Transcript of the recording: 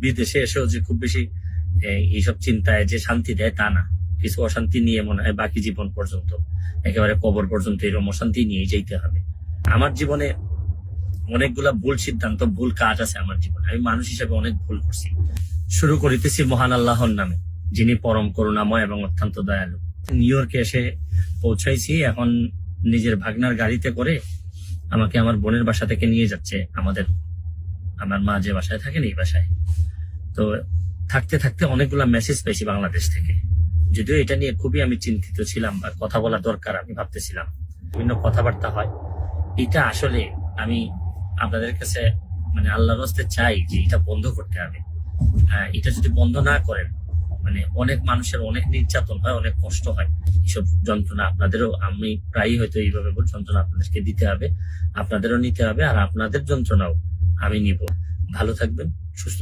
বিদেশে এসেও যে খুব বেশি এইসব চিন্তায় যে শান্তি দেয় তা না, কিছু অশান্তি নিয়ে মনে হয় বাকি জীবন পর্যন্ত, একেবারে কবর পর্যন্ত এরকম অশান্তি নিয়ে যেতে হবে। আমার জীবনে অনেকগুলা ভুল সিদ্ধান্ত, ভুল কাজ আছে আমার জীবনে, আমি মানুষ হিসেবে অনেক ভুল করছি। শুরু করিতেছি মহান আল্লাহর নামে, যিনি পরম করুণাময় এবং অত্যন্ত দয়ালু। নিউ ইয়র্কে এসে পৌঁছাইছি, এখন নিজের ভাগনার গাড়িতে করে আমাকে আমার বোনের বাসা থেকে নিয়ে যাচ্ছে আমার মা যে বাসায় থাকেন এই বাসায়। তো থাকতে থাকতে অনেকগুলা মেসেজ পেয়েছি বাংলাদেশ থেকে, যদিও এটা নিয়ে খুবই আমি চিন্তিত ছিলাম বা কথা বলা দরকার আমি ভাবতেছিলাম, বিভিন্ন কথাবার্তা হয়। এটা আসলে আমি আপনাদের কাছে মানে আল্লাহর হস্তে চাই যে এটা বন্ধ করতে হবে। এটা যদি বন্ধ না করেন, মানে অনেক মানুষের অনেক নির্যাতন হয়, অনেক কষ্ট হয়, এইসব যন্ত্রণা আপনাদেরও, আমি প্রায়ই হয়তো এইভাবে যন্ত্রণা আপনাদেরকে দিতে হবে, আপনাদেরও নিতে হবে, আর আপনাদের যন্ত্রণাও আমি নিব। ভালো থাকবেন, সুস্থ